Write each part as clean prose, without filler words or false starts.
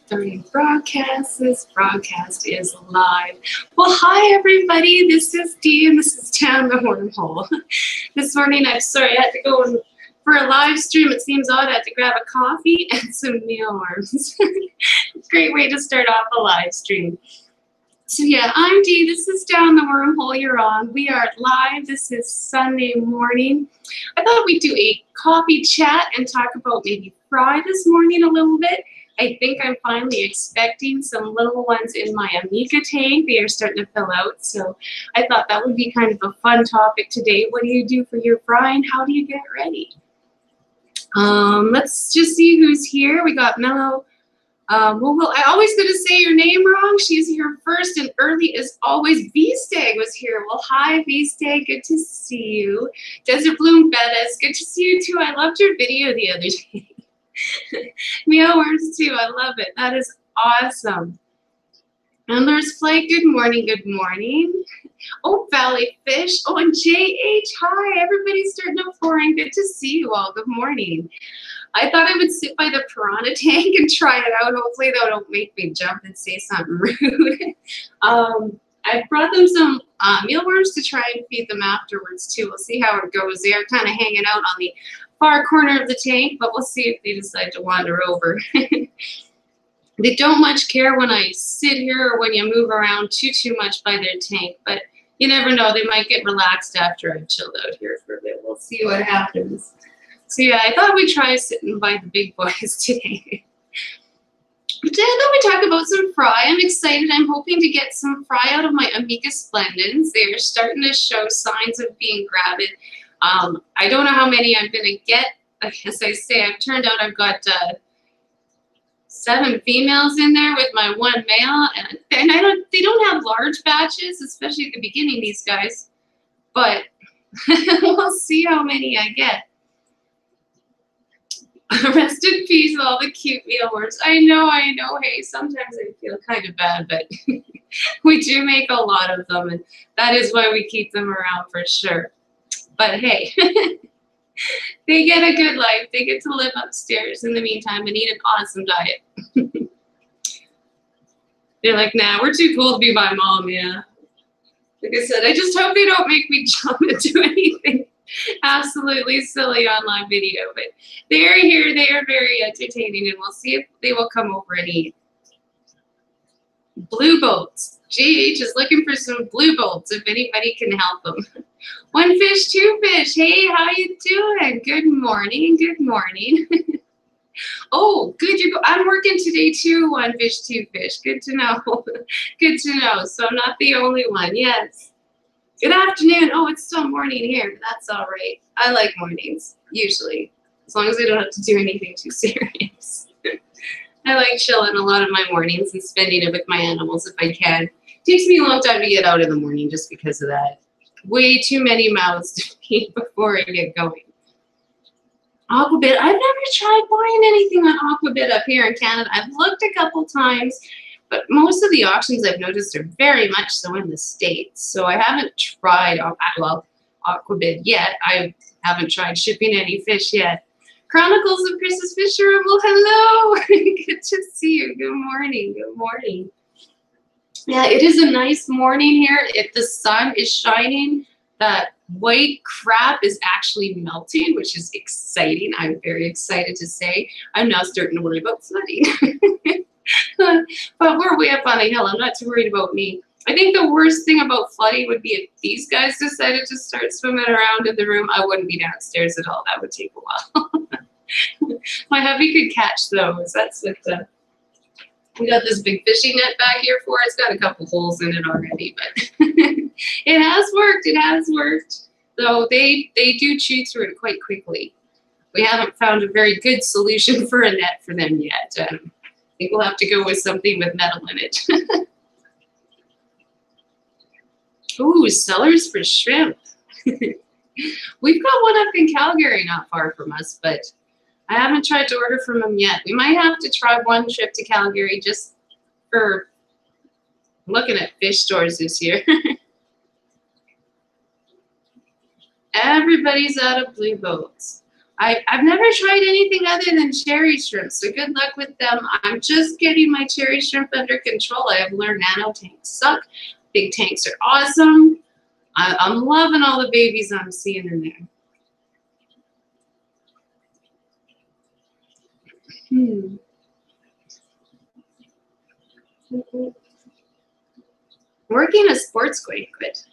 Three broadcasts. This broadcast is live. Well, hi everybody. This is Dee, and this is Down the Wormhole. This morning, I'm sorry, I had to go for a live stream. It seems odd. I had to grab a coffee and some mealworms. Great way to start off a live stream. So yeah, I'm Dee. This is Down the Wormhole you're on. We are live. This is Sunday morning. I thought we'd do a coffee chat and talk about maybe fry this morning a little bit. I think I'm finally expecting some little ones in my Amica tank. They are starting to fill out, so I thought that would be kind of a fun topic today. What do you do for your fry and how do you get ready? Let's just see who's here. We got Mello. I always going to say your name wrong. She's here first and early as always. V-Stag was here. Well, hi, V-Stag. Good to see you. Desert Bloom Bettis. Good to see you, too. I loved your video the other day. Mealworms, too. I love it. That is awesome. And there's Flake. Good morning. Good morning. Oh, Valley Fish. Oh, and JH. Hi. Everybody's starting to pour in. Good to see you all. Good morning. I thought I would sit by the piranha tank and try it out. Hopefully they don't make me jump and say something rude. I brought them some mealworms to try and feed them afterwards too. We'll see how it goes. They are kind of hanging out on the far corner of the tank, but we'll see if they decide to wander over. They don't much care when I sit here or when you move around too much by their tank, but you never know. They might get relaxed after I've chilled out here for a bit. We'll see what happens. So yeah, I thought we'd try sitting by the big boys today. Today I thought we'd talk about some fry. I'm excited. I'm hoping to get some fry out of my Amica splendens. They're starting to show signs of being gravid. I don't know how many I'm going to get. As I say, I've turned out I've got 7 females in there with my 1 male. And they don't have large batches, especially at the beginning, these guys. But we'll see how many I get. Rest in peace, all the cute mealworms. I know. Hey, sometimes I feel kind of bad, but we do make a lot of them, and that is why we keep them around for sure. But hey, they get a good life. They get to live upstairs in the meantime and eat an awesome diet. They're like, nah, we're too cool to be my mom, yeah. Like I said, I just hope they don't make me jump into anything absolutely silly on live video, but they're here. They are very entertaining, and we'll see if they will come over and eat. Blue boats. GH is looking for some blue boats if anybody can help them. 1 fish, 2 fish. Hey, how you doing? Good morning. Good morning. Oh, good. I'm working today too. 1 fish, 2 fish. Good to know. Good to know. So I'm not the only one. Yes. Good afternoon. Oh, it's still morning here. That's all right. I like mornings, usually, as long as I don't have to do anything too serious. I like chilling a lot of my mornings and spending it with my animals if I can. It takes me a long time to get out in the morning just because of that. Way too many mouths to feed before I get going. Aquabit. I've never tried buying anything on Aquabit up here in Canada. I've looked a couple times. But most of the auctions I've noticed are very much so in the States. So I haven't tried, well, Aquabid yet. I haven't tried shipping any fish yet. Chronicles of Chris's Fisher. Well, hello. Good to see you. Good morning. Good morning. Yeah, it is a nice morning here. If the sun is shining, that white crap is actually melting, which is exciting. I'm very excited to say. I'm now starting to worry about flooding. But we're way up on a hill. I'm not too worried about me. I think the worst thing about flooding would be if these guys decided to start swimming around in the room. I wouldn't be downstairs at all. That would take a while. My hubby could catch those. That's what we got this big fishing net back here for. It's got a couple holes in it already, but it has worked. It has worked. Though they do chew through it quite quickly. We haven't found a very good solution for a net for them yet. I think we'll have to go with something with metal in it. Ooh, sellers for shrimp. We've got one up in Calgary not far from us, but I haven't tried to order from them yet. We might have to try one trip to Calgary just for looking at fish stores this year. Everybody's out of blue boats. I've never tried anything other than cherry shrimp, so good luck with them. I'm just getting my cherry shrimp under control. I have learned nano tanks suck. Big tanks are awesome. I'm loving all the babies I'm seeing in there. Working a sports banquet.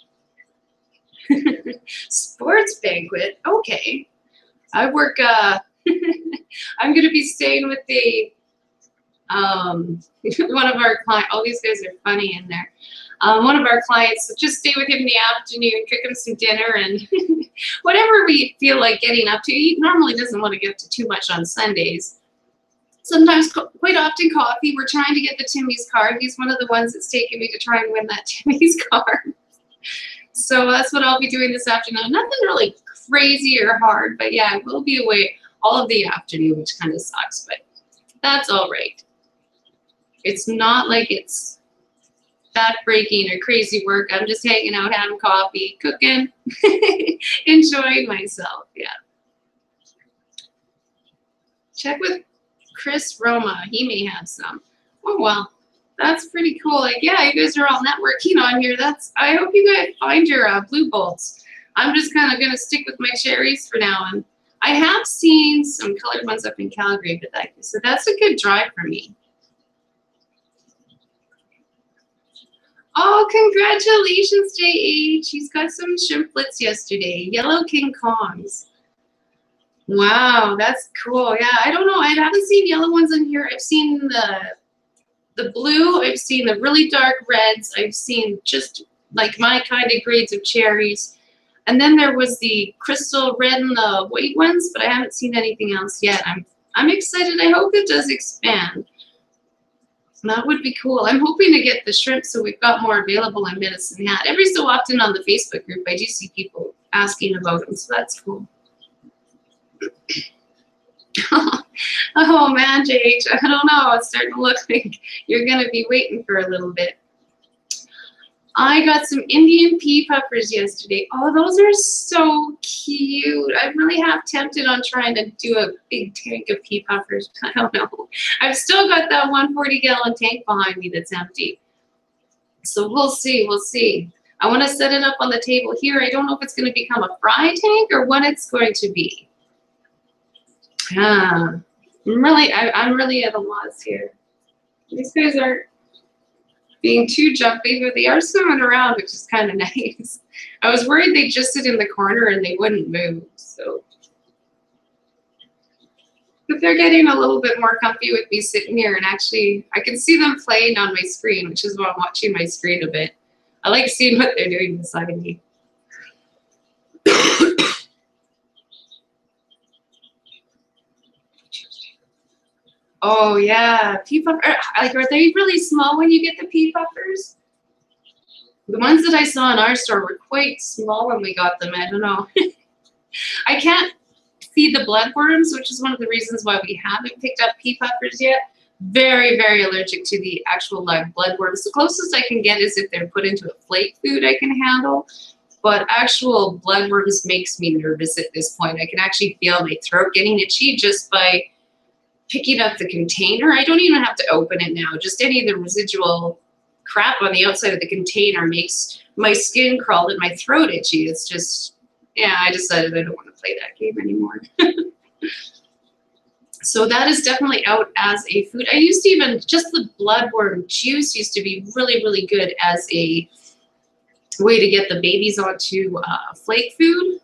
Sports banquet, okay. I work, I'm going to be staying with the, one of our clients, all these guys are funny in there. One of our clients, so just stay with him in the afternoon, cook him some dinner, and whatever we feel like getting up to. He normally doesn't want to get to too much on Sundays. Sometimes, quite often, coffee. We're trying to get the Timmy's car. He's one of the ones that's taken me to try and win that Timmy's car. So that's what I'll be doing this afternoon. Nothing really crazy or hard, but yeah, I will be away all of the afternoon, which kind of sucks, but that's all right. It's not like it's back-breaking or crazy work. I'm just hanging out, having coffee, cooking, enjoying myself, yeah. Check with Chris Roma. He may have some. Oh, well, that's pretty cool. Like, yeah, you guys are all networking on here. I hope you guys find your blue bolts. I'm just kind of going to stick with my cherries for now. And I have seen some colored ones up in Calgary, but so that's a good drive for me. Oh, congratulations, JH. He's got some shrimplets yesterday. Yellow King Kongs. Wow, that's cool. Yeah, I don't know. I haven't seen yellow ones in here. I've seen the blue. I've seen the really dark reds. I've seen just like my kind of grades of cherries. And then there was the crystal red and the white ones, but I haven't seen anything else yet. I'm excited. I hope it does expand. That would be cool. I'm hoping to get the shrimp so we've got more available in Medicine Hat. Every so often on the Facebook group, I do see people asking about them, so that's cool. Oh man, JH, I don't know. It's starting to look like you're going to be waiting for a little bit. I got some Indian pea puffers yesterday. Oh, those are so cute. I'm really half tempted on trying to do a big tank of pea puffers. I don't know. I've still got that 140-gallon tank behind me that's empty. So we'll see. We'll see. I want to set it up on the table here. I don't know if it's going to become a fry tank or what it's going to be. I'm really at a loss here. These guys are being too jumpy, but they are swimming around, which is kind of nice. I was worried they'd just sit in the corner and they wouldn't move, so. But they're getting a little bit more comfy with me sitting here, and actually I can see them playing on my screen, which is why I'm watching my screen a bit. I like seeing what they're doing beside me. Oh yeah, pea puffer. Like, are they really small when you get the pea puffers? The ones that I saw in our store were quite small when we got them. I don't know. I can't feed the bloodworms, which is one of the reasons why we haven't picked up pea puffers yet. Very, very allergic to the actual live bloodworms. The closest I can get is if they're put into a flake food I can handle. But actual bloodworms makes me nervous at this point. I can actually feel my throat getting itchy just by picking up the container. I don't even have to open it now. Just any of the residual crap on the outside of the container makes my skin crawl and my throat itchy. It's just, yeah, I decided I don't want to play that game anymore. So that is definitely out as a food. I used to even, just the bloodworm juice used to be really, really good as a way to get the babies onto flake food.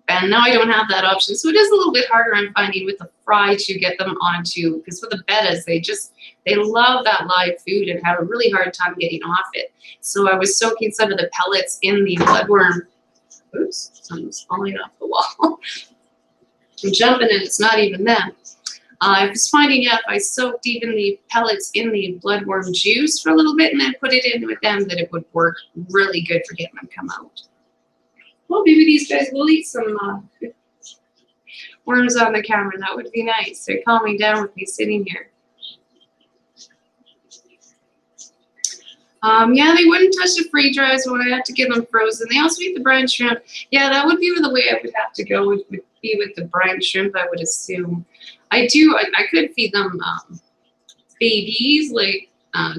And now I don't have that option. So it is a little bit harder, I'm finding, with the fry to get them onto, because with the bettas, they love that live food and have a really hard time getting off it. So I was soaking some of the pellets in the bloodworm. Oops, something's falling off the wall. I'm jumping and it's not even them. I was finding out if I soaked even the pellets in the bloodworm juice for a little bit and then put it in with them, that it would work really good for getting them to come out. Well, maybe these guys will eat some worms on the camera. That would be nice. They're calming down with me sitting here. Yeah, they wouldn't touch the free dries when I had to get them frozen. They also eat the brine shrimp. Yeah, that would be the way I would have to go with be with the brine shrimp, I would assume. I could feed them babies, like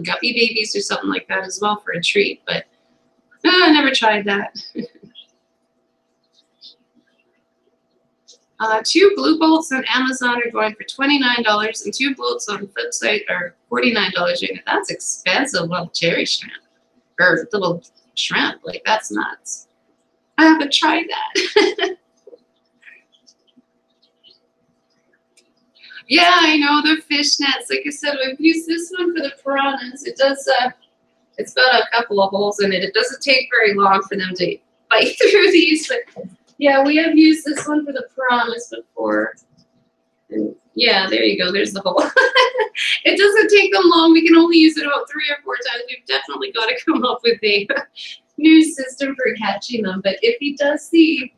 guppy babies or something like that as well for a treat, but I never tried that. 2 blue bolts on Amazon are going for $29, and 2 bolts on Flipside are $49. That's expensive, little cherry shrimp, or little shrimp. Like, that's nuts. I haven't tried that. Yeah, I know, the fish nets. Like I said, we've used this one for the piranhas. It does, it's got a couple of holes in it. It doesn't take very long for them to bite through these, but yeah, we have used this one for the piranhas before. And yeah, there you go. There's the hole. It doesn't take them long. We can only use it about 3 or 4 times. We've definitely got to come up with a new system for catching them. But if he does the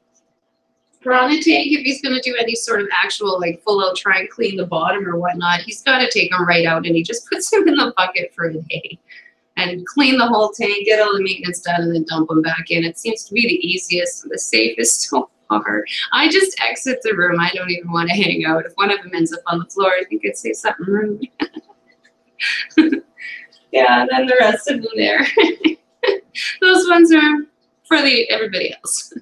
piranha tank, if he's going to do any sort of actual, like, full out try and clean the bottom or whatnot, he's got to take them right out, and he just puts them in the bucket for a day and clean the whole tank, get all the maintenance done, and then dump them back in. It seems to be the easiest and the safest so far. I just exit the room. I don't even want to hang out. If one of them ends up on the floor, I think I'd say something rude. Yeah, and then the rest of them there. Those ones are for everybody else.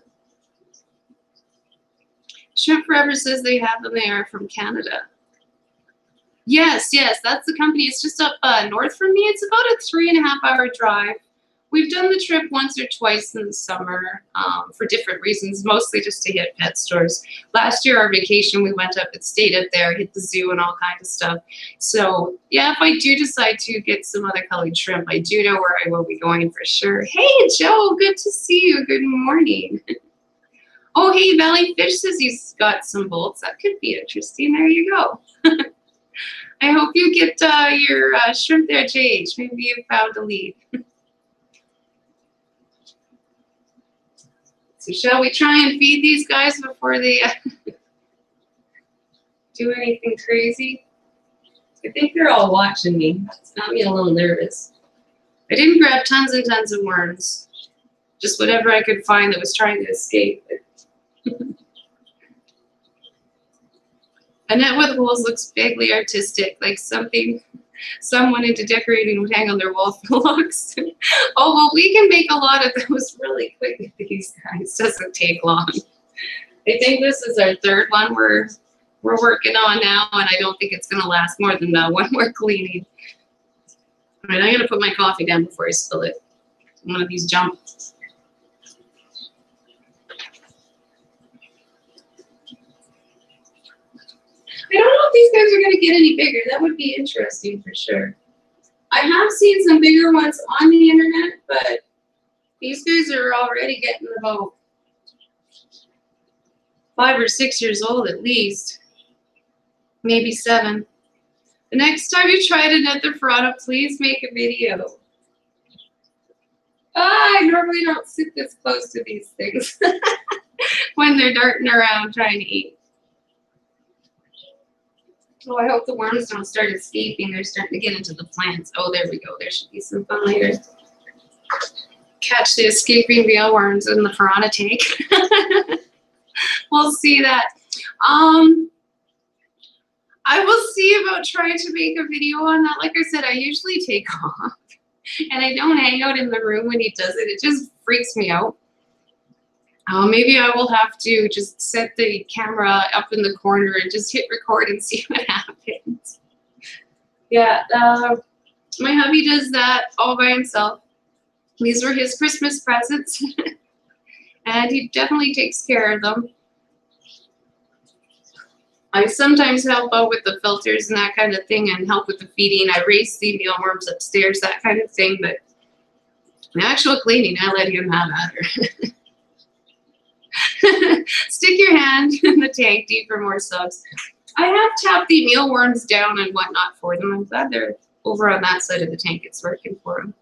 Shrimp Forever says they have them there from Canada. Yes, that's the company. It's just up north from me. It's about a 3.5-hour drive. We've done the trip once or twice in the summer for different reasons, mostly just to hit pet stores. Last year, our vacation, we went up and stayed up there, hit the zoo and all kinds of stuff. So yeah, if I do decide to get some other colored shrimp, I do know where I will be going for sure. Hey, Joe, good to see you. Good morning. Oh, hey, Valley Fish says he's got some bolts. That could be interesting. There you go. I hope you get your shrimp there, JH. Maybe you found a lead. So shall we try and feed these guys before they do anything crazy? I think they're all watching me. It's got me a little nervous. I didn't grab tons and tons of worms. Just whatever I could find that was trying to escape. A net with holes looks vaguely artistic, like something someone into decorating would hang on their wall for looks. Oh, well, we can make a lot of those really quick with these guys. Doesn't take long. I think this is our 3rd one we're working on now, and I don't think it's going to last more than one more cleaning. All right, I'm going to put my coffee down before I spill it. One of these jump. I don't know if these guys are going to get any bigger. That would be interesting for sure. I have seen some bigger ones on the internet, but these guys are already getting about 5 or 6 years old at least. Maybe 7. The next time you try to net the piranha, please make a video. I normally don't sit this close to these things when they're darting around trying to eat. Oh, I hope the worms don't start escaping. They're starting to get into the plants. Oh, there we go. There should be some fun later. Catch the escaping mealworms in the piranha tank. We'll see that. I will see about trying to make a video on that. Like I said, I usually take off. And I don't hang out in the room when he does it. It just freaks me out. Maybe I will have to just set the camera up in the corner and just hit record and see what happens. Yeah, my hubby does that all by himself. These were his Christmas presents. And he definitely takes care of them. I sometimes help out with the filters and that kind of thing and help with the feeding. I raise the mealworms upstairs, that kind of thing. But the actual cleaning, I let him have at her. Stick your hand in the tank deep for more subs. I have tapped the mealworms down and whatnot for them. I'm glad they're over on that side of the tank. It's working for them.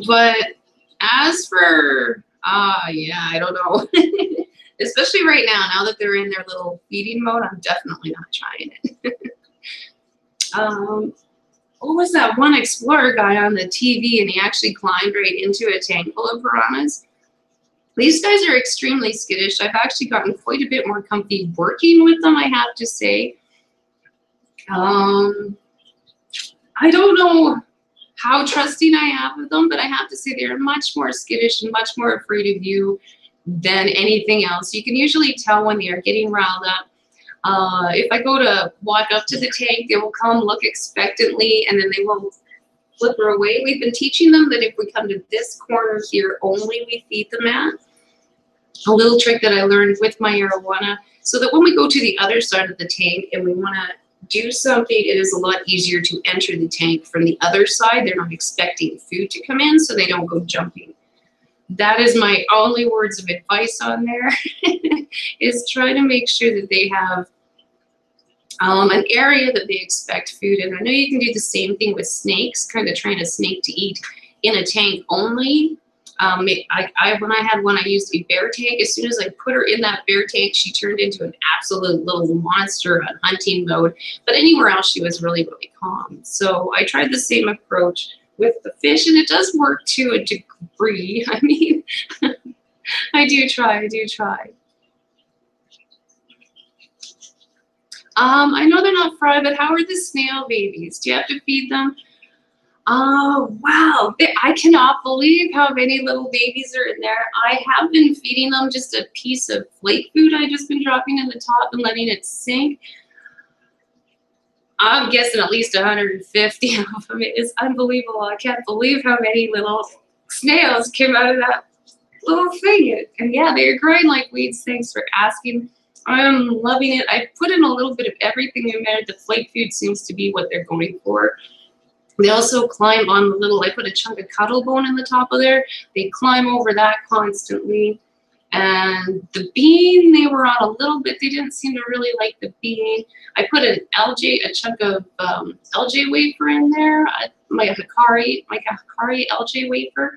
But as for, yeah, I don't know. Especially right now that they're in their little feeding mode, I'm definitely not trying it. What was that one explorer guy on the TV, and he actually climbed right into a tank full of piranhas? These guys are extremely skittish. I've actually gotten quite a bit more comfy working with them, I have to say. I don't know how trusting I am with them, but I have to say they're much more skittish and much more afraid of you than anything else. You can usually tell when they are getting riled up. If I go to walk up to the tank, they will come, look expectantly, and then they will flipper away. We've been teaching them that if we come to this corner here only, we feed them at. A little trick that I learned with my arowana, so that when we go to the other side of the tank and we want to do something, it is a lot easier to enter the tank from the other side. They're not expecting food to come in, so they don't go jumping. That is my only words of advice on there, is try to make sure that they have an area that they expect food in. I know you can do the same thing with snakes, kind of train a snake to eat in a tank only. When I had one, I used a bear tank. As soon as I put her in that bear tank, she turned into an absolute little monster on hunting mode. But anywhere else, she was really, really calm. So I tried the same approach with the fish, and it does work to a degree. I mean, I do try. I know they're not fried, but how are the snail babies? Do you have to feed them? Oh, wow. I cannot believe how many little babies are in there. I have been feeding them just a piece of flake food. I've just been dropping in the top and letting it sink. I'm guessing at least 150 of them. It is unbelievable. I can't believe how many little snails came out of that little thing. And yeah, they're growing like weeds. Thanks for asking. I'm loving it. I put in a little bit of everything in there. The flake food seems to be what they're going for. They also climb on the little, I put a chunk of cuttle bone in the top of there. They climb over that constantly. And the bean, they were on a little bit. They didn't seem to really like the bean. I put a chunk of LJ wafer in there, my Hikari LJ wafer.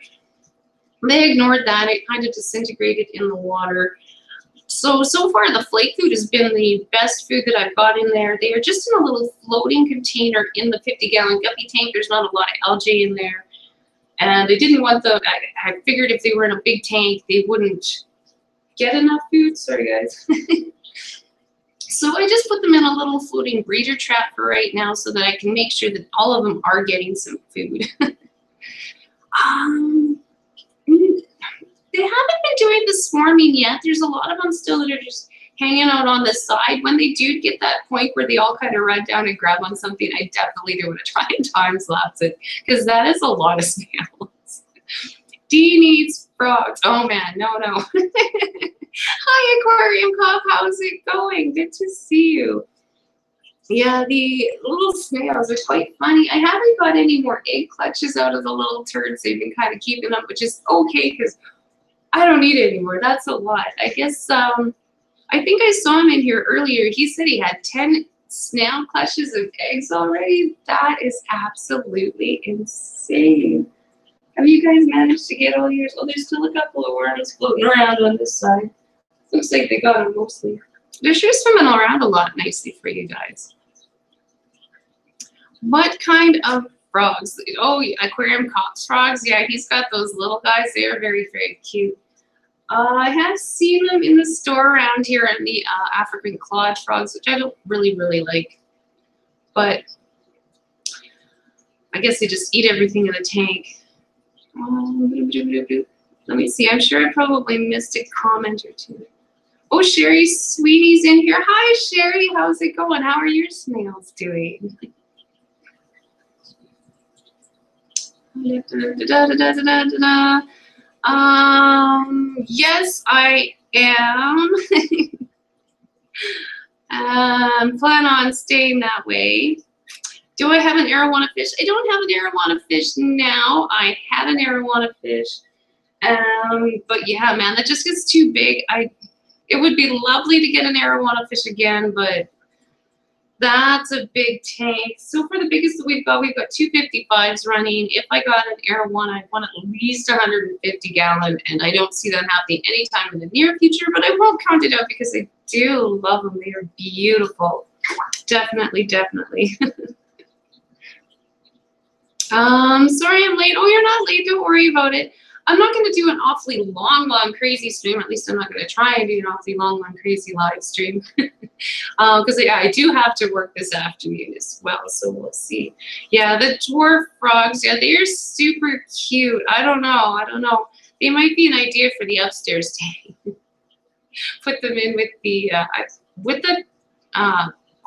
They ignored that. It kind of disintegrated in the water. So far the flake food has been the best food that I've got in there. They are just in a little floating container in the 50-gallon guppy tank. There's not a lot of algae in there. And they didn't want the, I figured if they were in a big tank, they wouldn't get enough food. Sorry, guys. So I just put them in a little floating breeder trap for right now so that I can make sure that all of them are getting some food. They haven't been doing the swarming yet. There's a lot of them still that are just hanging out on the side. When they do get that point where they all kind of run down and grab on something, I definitely do want to try and time-lapse it, because that is a lot of snails. D needs frogs. Oh man, no. Hi, Aquarium Cop. How's it going? Good to see you. Yeah, the little snails are quite funny. I haven't got any more egg clutches out of the little turds. They've been kind of keeping them, which is okay because I don't need it anymore. That's a lot. I guess, I think I saw him in here earlier. He said he had 10 snail clutches of eggs already. That is absolutely insane. Have you guys managed to get all yours? Oh, there's still a couple of worms floating around on this side. Looks like they got them mostly. They're sure swimming around a lot nicely for you guys. What kind of frogs? Oh, Aquarium Cops frogs. Yeah, he's got those little guys. They are very, very cute. I have seen them in the store around here, and the African clawed frogs, which I don't really like. But I guess they just eat everything in the tank. Let me see. I'm sure I probably missed a comment or two. Oh, Sherry Sweetie's in here. Hi, Sherry. How's it going? How are your snails doing? Yes, I am. Plan on staying that way. Do I have an arowana fish? I don't have an arowana fish now. I had an arowana fish. But yeah, man, that just gets too big. It would be lovely to get an arowana fish again, but that's a big tank. So for the biggest that we've got 255s running. If I got an arowana, I'd want at least 150 gallon, and I don't see that happening anytime in the near future, but I won't count it out because I do love them. They are beautiful. Definitely. Sorry I'm late. Oh, you're not late. Don't worry about it. I'm not going to do an awfully long, crazy stream. At least I'm not going to try and do an awfully long, crazy live stream. Because yeah, I do have to work this afternoon as well, so we'll see. Yeah, the dwarf frogs, yeah, they're super cute. I don't know. They might be an idea for the upstairs tank. Put them in with the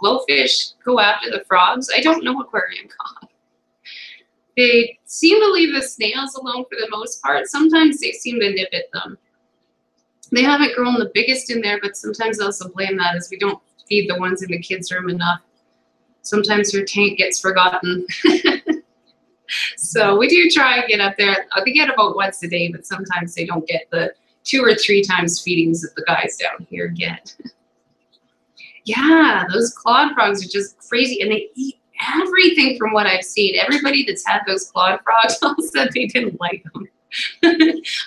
glowfish. Go after the frogs. I don't know aquarium cod. They seem to leave the snails alone for the most part. Sometimes they seem to nip at them. They haven't grown the biggest in there, but sometimes I also blame that as we don't feed the ones in the kids' room enough. Sometimes her tank gets forgotten. So we do try and get up there. They get about once a day, but sometimes they don't get the 2 or 3 times feedings that the guys down here get. Yeah, those clawed frogs are just crazy, and they eat everything from what I've seen. Everybody that's had those clawed frogs all said they didn't like them.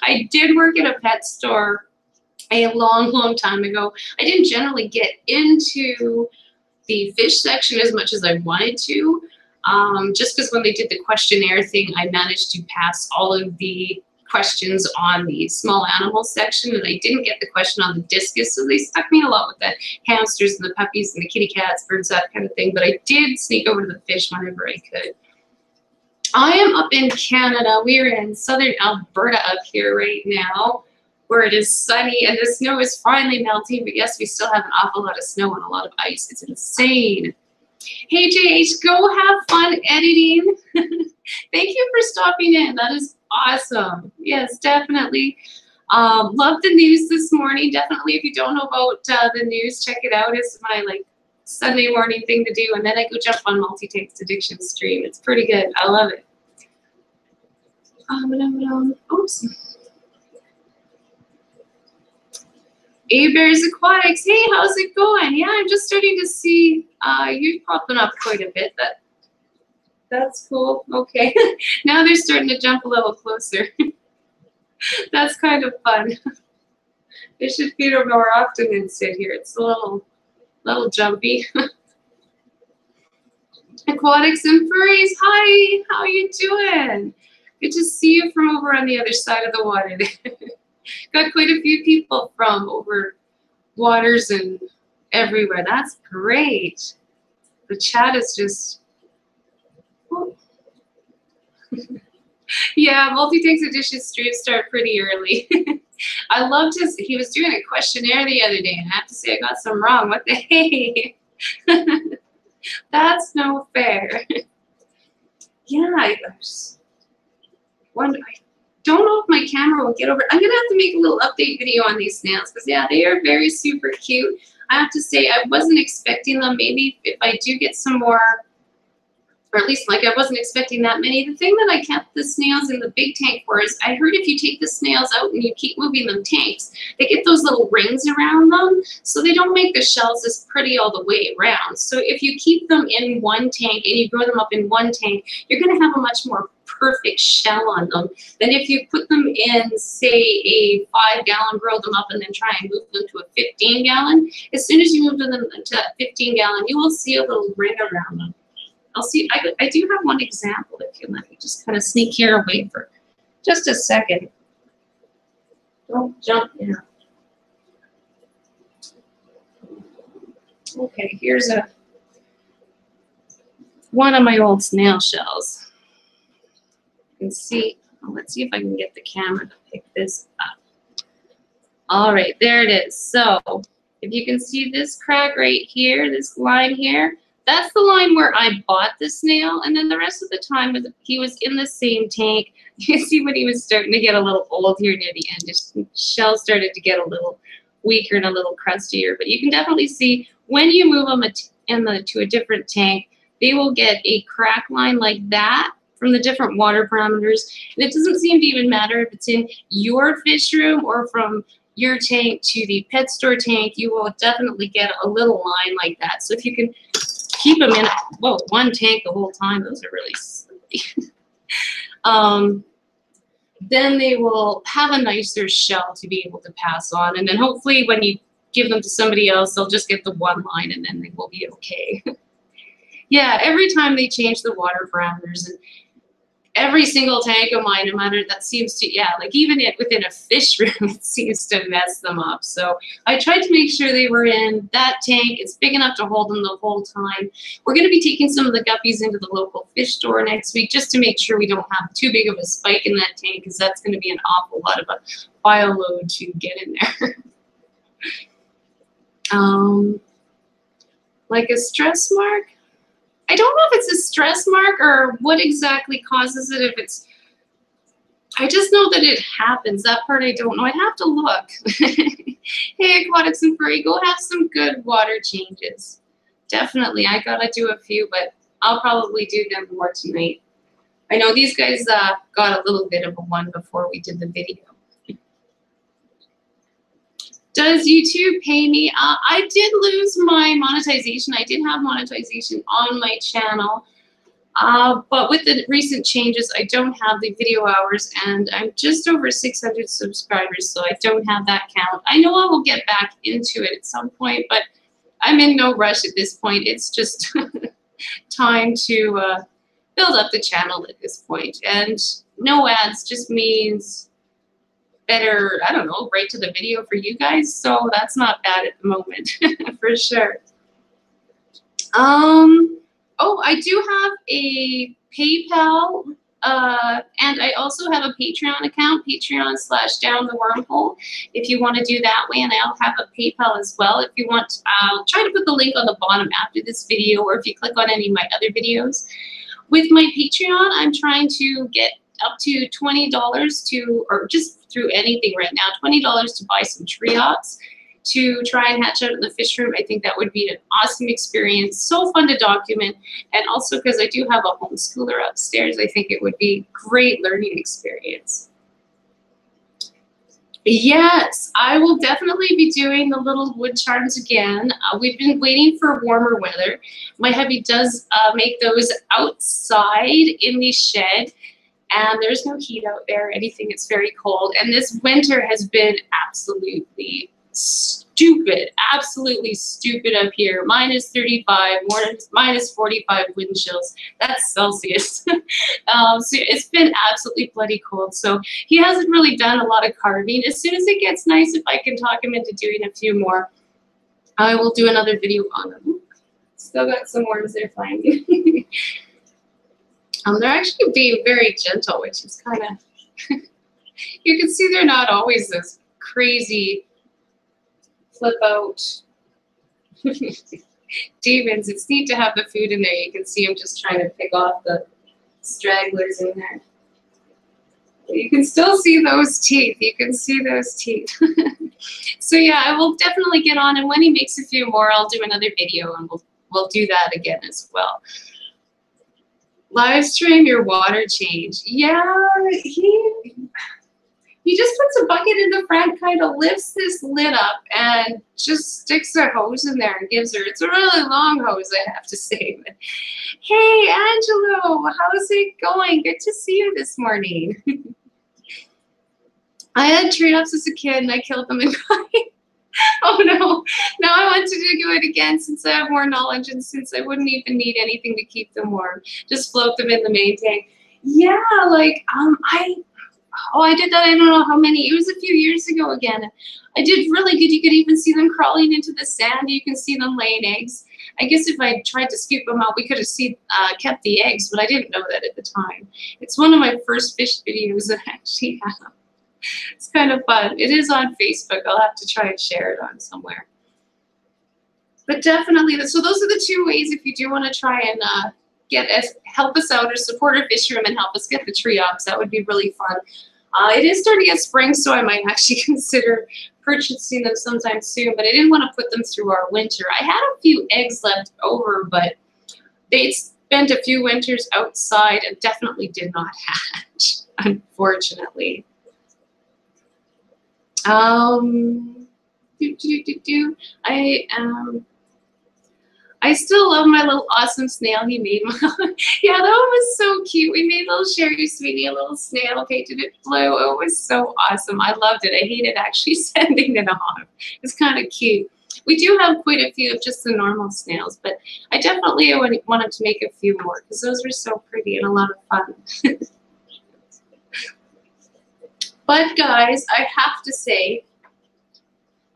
I did work at a pet store a long time ago. I didn't generally get into the fish section as much as I wanted to, just because when they did the questionnaire thing, I managed to pass all of the questions on the small animal section, and I didn't get the question on the discus, so they stuck me a lot with the hamsters and the puppies and the kitty cats, birds, that kind of thing, but I did sneak over to the fish whenever I could. I am up in Canada. We are in southern Alberta up here right now, where it is sunny and the snow is finally melting, but yes, we still have an awful lot of snow and a lot of ice. It's insane. Hey JH, go have fun editing. Thank you for stopping in. That is awesome. Yes, definitely. Love the news this morning. Definitely, if you don't know about the news, check it out. It's my Sunday morning thing to do, and then I go jump on Multi-Tank's Addiction stream. It's pretty good. I love it. Oops. A-Bears Aquatics. Hey, how's it going? Yeah, I'm just starting to see you popping up quite a bit. That's cool. Okay. Now they're starting to jump a little closer. That's kind of fun. They should feed them more often than sit here. It's a little jumpy. Aquatics and furries. Hi, how you doing? Good to see you from over on the other side of the water there. Got quite a few people from over waters and everywhere. That's great. The chat is just... Oh. Yeah, Multi-Tank's Edition streams start pretty early. I loved he was doing a questionnaire the other day, and I have to say I got some wrong. What the hey? That's no fair. Yeah, I don't know if my camera will get over. I'm gonna have to make a little update video on these snails because yeah, they are very super cute. I have to say I wasn't expecting them. Maybe if I do get some more, or at least I wasn't expecting that many. The thing that I kept the snails in the big tank for is I heard if you take the snails out and you keep moving them tanks, they get those little rings around them, so they don't make the shells as pretty all the way around. So if you keep them in one tank and you grow them up in one tank, you're going to have a much more perfect shell on them than if you put them in, say, a 5-gallon, grow them up, and then try and move them to a 15-gallon. As soon as you move them to that 15-gallon, you will see a little ring around them. I'll see. I do have one example if you let me just kind of sneak here away for just a second. Don't jump in. Okay, here's one of my old snail shells. You can see. Let's see if I can get the camera to pick this up. All right, there it is. So if you can see this crack right here, this line here, that's the line where I bought the snail, and then the rest of the time he was in the same tank. You can see when he was starting to get a little old here near the end, his shell started to get a little weaker and a little crustier. But you can definitely see when you move them to a different tank, they will get a crack line like that from the different water parameters. And it doesn't seem to even matter if it's in your fish room or from your tank to the pet store tank, you will definitely get a little line like that. So if you can keep them in one tank the whole time, those are really silly. Then they will have a nicer shell to be able to pass on. And then hopefully when you give them to somebody else, they'll just get the one line and then they will be okay. Yeah, every time they change the water parameters. And every single tank of mine, no matter, that seems to, yeah, like even within a fish room, it seems to mess them up. So I tried to make sure they were in that tank. It's big enough to hold them the whole time. We're going to be taking some of the guppies into the local fish store next week just to make sure we don't have too big of a spike in that tank, because that's going to be an awful lot of a file load to get in there. Like a stress mark? I don't know if it's a stress mark or what exactly causes it. If it's, I just know that it happens. That part I don't know. I have to look. Hey, Aquatics and Furry, go have some good water changes. Definitely. I gotta do a few, but I'll probably do them more tonight. I know these guys got a little bit of a one before we did the video. Does YouTube pay me? I did lose my monetization. I did have monetization on my channel, but with the recent changes, I don't have the video hours, and I'm just over 600 subscribers, so I don't have that count. I know I will get back into it at some point, but I'm in no rush at this point. It's just time to build up the channel at this point, and no ads just means better, I don't know, right to the video for you guys. So that's not bad at the moment, for sure. Oh, I do have a PayPal, and I also have a Patreon account, Patreon/downthewormhole, if you want to do that way. And I'll have a PayPal as well if you want. I'll try to put the link on the bottom after this video, or if you click on any of my other videos. With my Patreon, I'm trying to get up to $20 to, or just through anything right now, $20 to buy some Triops to try and hatch out in the fish room. I think that would be an awesome experience, so fun to document, and also because I do have a homeschooler upstairs, I think it would be a great learning experience. Yes, I will definitely be doing the little wood charms again. We've been waiting for warmer weather. My hubby does make those outside in the shed, and there's no heat out there or anything. It's very cold. And this winter has been absolutely stupid up here. Minus 35, minus 45 wind chills. That's Celsius. So it's been absolutely bloody cold. So he hasn't really done a lot of carving. As soon as it gets nice, if I can talk him into doing a few more, I will do another video on them. Still got some worms there flying. They're actually being very gentle, which is kind of, you can see they're not always this crazy flip out demons. It's neat to have the food in there. You can see them just trying to pick off the stragglers in there. You can still see those teeth. You can see those teeth. So yeah, I will definitely get on, and when he makes a few more, I'll do another video, and we'll do that again as well. Live stream your water change. Yeah, he just puts a bucket in the front, kind of lifts this lid up, and just sticks a hose in there and gives her. It's a really long hose, I have to say. But, hey, Angelo, how's it going? Good to see you this morning. I had Triops as a kid, and I killed them in crying. Oh no, now I want to do it again since I have more knowledge, and since I wouldn't even need anything to keep them warm. Just float them in the main tank. Yeah, like, I did that, I don't know how many, it was a few years ago again. I did really good. You could even see them crawling into the sand. You can see them laying eggs. I guess if I tried to scoop them out, we could have kept the eggs, but I didn't know that at the time. It's one of my first fish videos that I actually have. It's kind of fun. It is on Facebook. I'll have to try and share it on somewhere. But definitely, so those are the two ways if you do want to try and help us out or support our fish room and help us get the Triops. That would be really fun. It is starting to get spring, so I might actually consider purchasing them sometime soon, but I didn't want to put them through our winter. I had a few eggs left over, but they spent a few winters outside and definitely did not hatch, unfortunately. I still love my little awesome snail he made. Yeah, that one was so cute. We made little Sherry Sweetie, a little snail, painted it blue. It was so awesome. I loved it. I hated actually sending it off. It's kind of cute. We do have quite a few of just the normal snails, but I definitely wanted to make a few more because those were so pretty and a lot of fun. But guys, I have to say,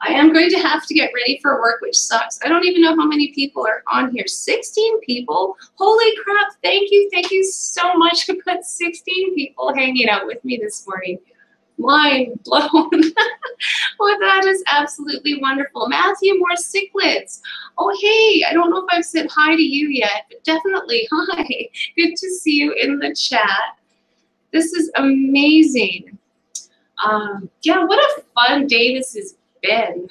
I am going to have to get ready for work, which sucks. I don't even know how many people are on here. 16 people? Holy crap, thank you so much for 16 people hanging out with me this morning. Mind blown. Well, that is absolutely wonderful. Matthew, more cichlids. Oh, hey, I don't know if I've said hi to you yet, but definitely hi. Good to see you in the chat. This is amazing. Yeah, what a fun day this has been.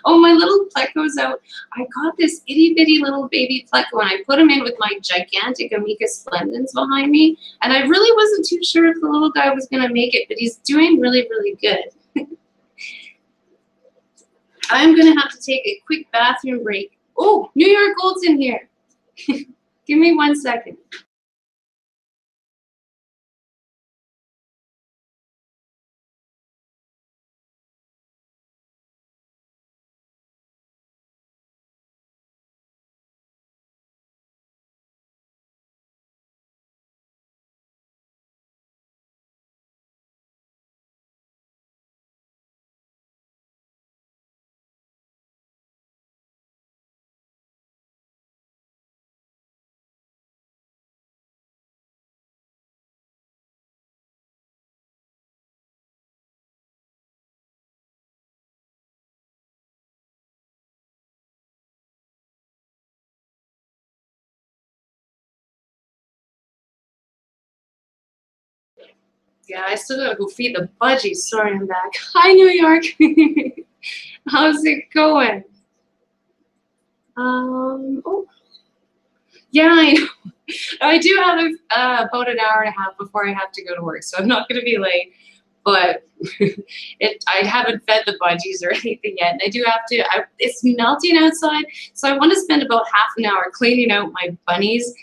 Oh, my little pleco's out. I got this itty bitty little baby pleco and I put him in with my gigantic Amica splendens behind me. And I really wasn't too sure if the little guy was going to make it, but he's doing really, really good. I'm going to have to take a quick bathroom break. Oh, New York Gold's in here. Give me 1 second. Yeah, I still gotta go feed the budgies. Sorry, I'm back. Hi, New York. How's it going? Oh, yeah, I know. I do have about an hour and a half before I have to go to work, so I'm not gonna be late. But I haven't fed the budgies or anything yet, and I do have to. It's melting outside, so I want to spend about half an hour cleaning out my bunnies.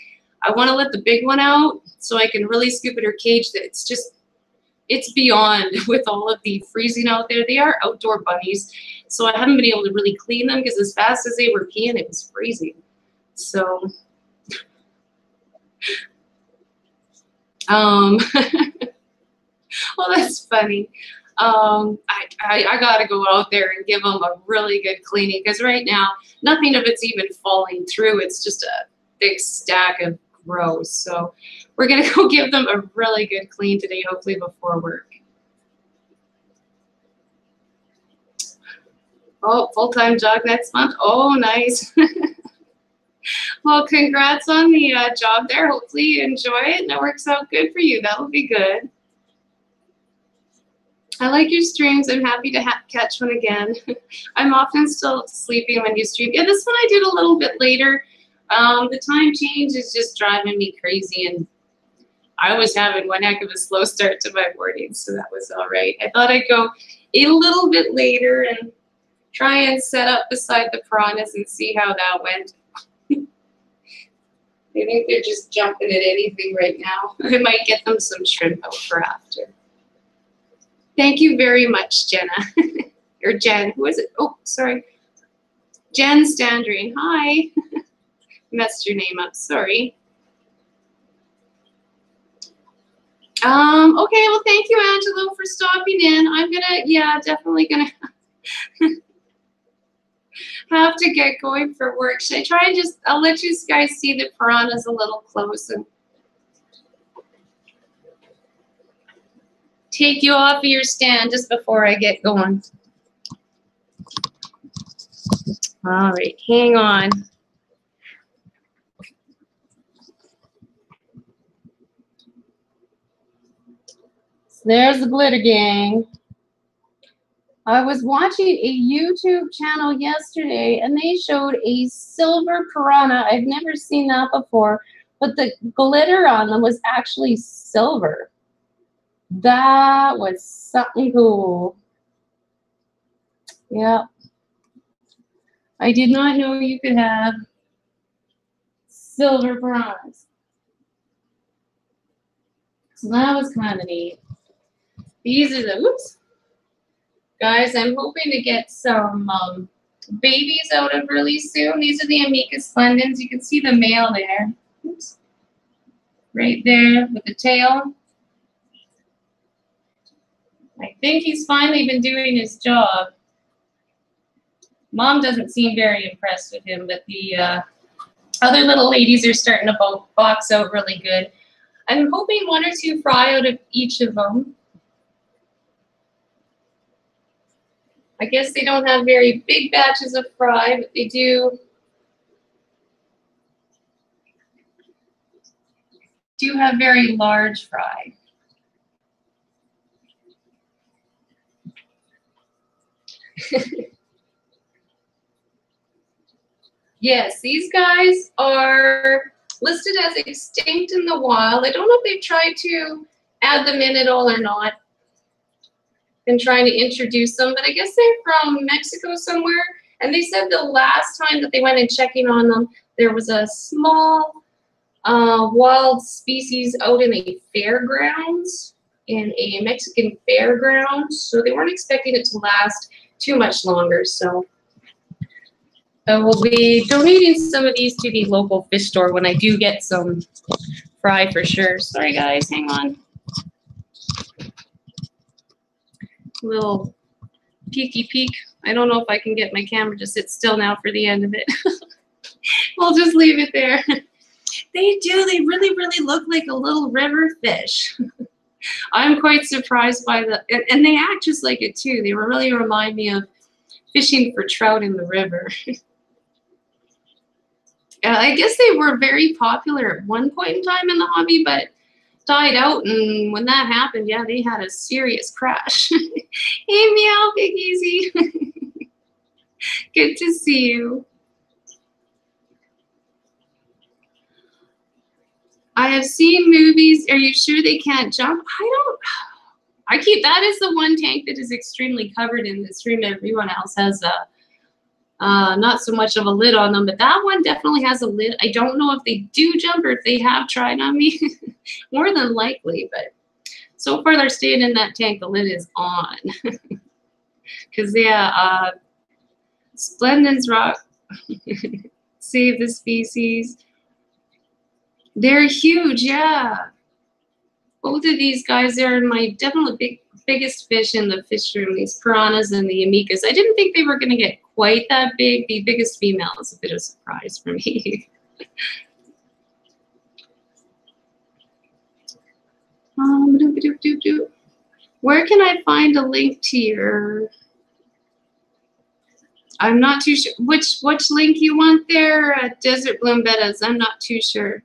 I want to let the big one out so I can really scoop at her cage. That it's beyond with all of the freezing out there. They are outdoor bunnies, so I haven't been able to really clean them because as fast as they were peeing, it was freezing. So, well, that's funny. I gotta go out there and give them a really good cleaning because right now nothing of it's even falling through. It's just a big stack of gross. So we're gonna go give them a really good clean today, hopefully before work. Oh, full-time job next month. Oh, nice. Well, congrats on the job there. Hopefully you enjoy it and it works out good for you. That will be good. I like your streams. I'm happy to catch one again. I'm often still sleeping when you stream. Yeah, this one I did a little bit later. The time change is just driving me crazy, and I was having one heck of a slow start to my morning, so that was all right. I thought I'd go a little bit later and try and set up beside the piranhas and see how that went. I think they're just jumping at anything right now. I might get them some shrimp out for after. Thank you very much, Jenna. Or Jen, who is it? Oh, sorry. Jen Standring, hi. Messed your name up, sorry. Okay, well, thank you, Angelo, for stopping in. I'm gonna, yeah, definitely gonna have to get going for work. Should I try and just, I'll let you guys see the piranhas a little close and take you off of your stand just before I get going. All right, hang on. So there's the glitter gang. I was watching a YouTube channel yesterday and they showed a silver piranha. I've never seen that before, but the glitter on them was actually silver. That was something cool. Yeah. I did not know you could have silver piranhas. So that was kind of neat. These are the, oops. Guys, I'm hoping to get some babies out of really soon. These are the Amica splendens. You can see the male there. Oops. Right there with the tail. I think he's finally been doing his job. Mom doesn't seem very impressed with him, but the other little ladies are starting to box out really good. I'm hoping 1 or 2 fry out of each of them. I guess they don't have very big batches of fry, but they do have very large fry. Yes, these guys are listed as extinct in the wild. I don't know if they've tried to add them in at all or not. Been trying to introduce them, but I guess they're from Mexico somewhere. And they said the last time that they went and checking on them, there was a small wild species out in a fairgrounds, in a Mexican fairgrounds. So they weren't expecting it to last too much longer. So I will be donating some of these to the local fish store when I do get some fry for sure. Sorry guys, hang on. Little peeky peek. I don't know if I can get my camera to sit still now for the end of it. We'll just leave it there. They do. They really, really look like a little river fish. I'm quite surprised by the, and they act just like it too. They really remind me of fishing for trout in the river. I guess they were very popular at one point in time in the hobby, but died out, and when that happened, yeah, they had a serious crash. Hey, meow, Big Easy. Good to see you. I have seen movies. Are you sure they can't jump? That is the one tank that is extremely covered in this room. Everyone else has a not so much of a lid on them, but that one definitely has a lid. I don't know if they do jump or if they have tried on me. More than likely, but so far they're staying in that tank. The lid is on. Because, yeah, Splendens Rock, save the species. They're huge, yeah. Both of these guys are my definitely biggest fish in the fish room, these piranhas and the amicas. I didn't think they were going to get quite that big. The biggest female is a bit of a surprise for me. Where can I find a link to your... I'm not too sure. Which link you want there? Desert Bloom Bettas. I'm not too sure.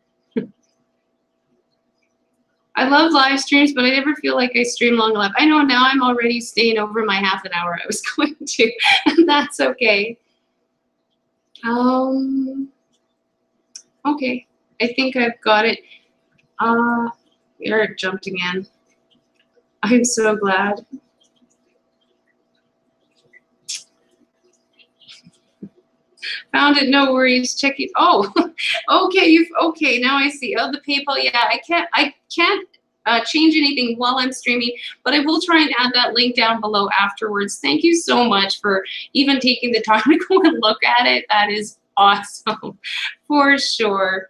I love live streams, but I never feel like I stream long enough. I know now I'm already staying over my half an hour I was going to. That's okay. Okay. I think I've got it. Eric jumped again. I'm so glad. Found it, no worries. Check it. Oh, okay. Okay. Now I see. Oh, the PayPal. Yeah, I can't change anything while I'm streaming, but I will try and add that link down below afterwards. Thank you so much for even taking the time to go and look at it. That is awesome, for sure.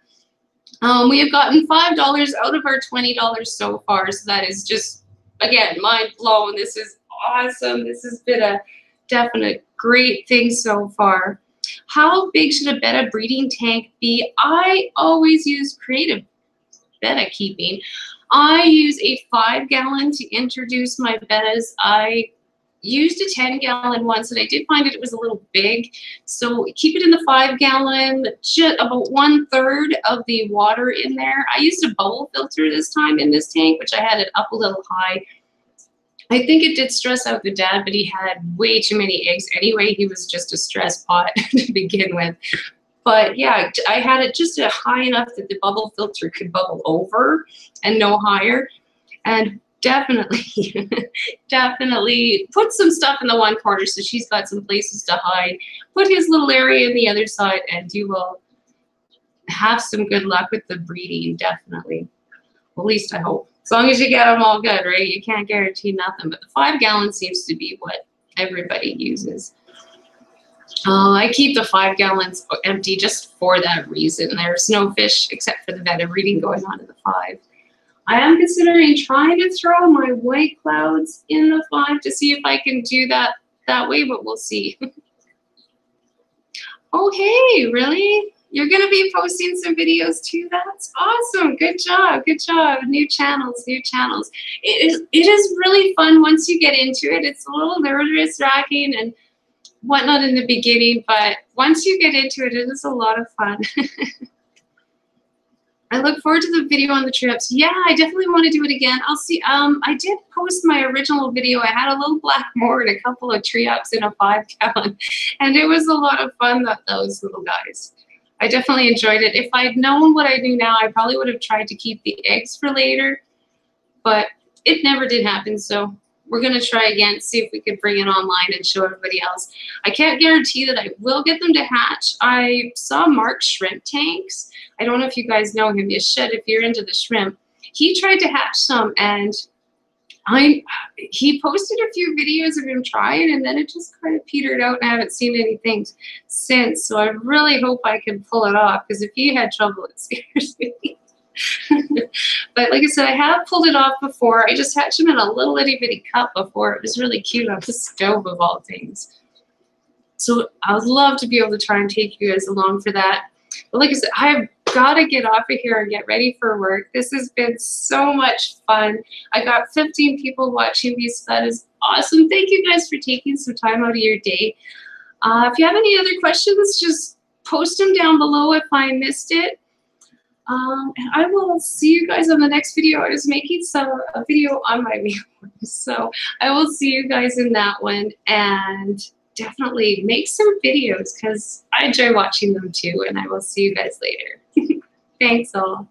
We have gotten $5 out of our $20 so far, so that is just, again, mind blown. This is awesome. This has been a definite great thing so far. How big should a betta breeding tank be? I always use creative betta keeping. I use a 5-gallon to introduce my bettas. I used a 10-gallon once, and I did find it was a little big. So keep it in the 5-gallon, just about 1/3 of the water in there. I used a bubble filter this time in this tank, which I had it up a little high. I think it did stress out the dad, but he had way too many eggs anyway. He was just a stress pot to begin with. But yeah, I had it just high enough that the bubble filter could bubble over and no higher. And definitely, definitely put some stuff in the one corner so she's got some places to hide. Put his little area in the other side, and you will have some good luck with the breeding, definitely. At least I hope. As long as you get them all good, right? You can't guarantee nothing, but the 5-gallon seems to be what everybody uses. I keep the 5 gallons empty just for that reason. There's no fish except for the betta breeding going on in the 5. I am considering trying to throw my white clouds in the 5 to see if I can do that way, but we'll see. Oh, hey, really? You're going to be posting some videos too? That's awesome. Good job. Good job. New channels, new channels. It is really fun once you get into it. It's a little nervous-wracking and whatnot in the beginning, but once you get into it, it is a lot of fun. I look forward to the video on the Triops. Yeah, I definitely want to do it again. I'll see. I did post my original video. I had a little black moor and a couple of Triops in a 5-gallon, and it was a lot of fun, those little guys. I definitely enjoyed it. If I'd known what I knew now, I probably would have tried to keep the eggs for later, but it never did happen, so we're going to try again, see if we could bring it online and show everybody else. I can't guarantee that I will get them to hatch. I saw Mark's shrimp tanks. I don't know if you guys know him. You should if you're into the shrimp. He tried to hatch some, and he posted a few videos of him trying, and then it just kind of petered out, and I haven't seen anything since. So I really hope I can pull it off, because if he had trouble, it scares me. But like I said, I have pulled it off before. I just hatched him in a little itty bitty cup before. It was really cute on the stove of all things. So I would love to be able to try and take you guys along for that. But like I said, I've got to get off of here and get ready for work. This has been so much fun. I got 15 people watching me, so that is awesome. Thank you guys for taking some time out of your day. If you have any other questions, just post them down below if I missed it. And I will see you guys on the next video. I was making a video on my mealworms, so I will see you guys in that one, and definitely make some videos because I enjoy watching them too, and I will see you guys later. Thanks all.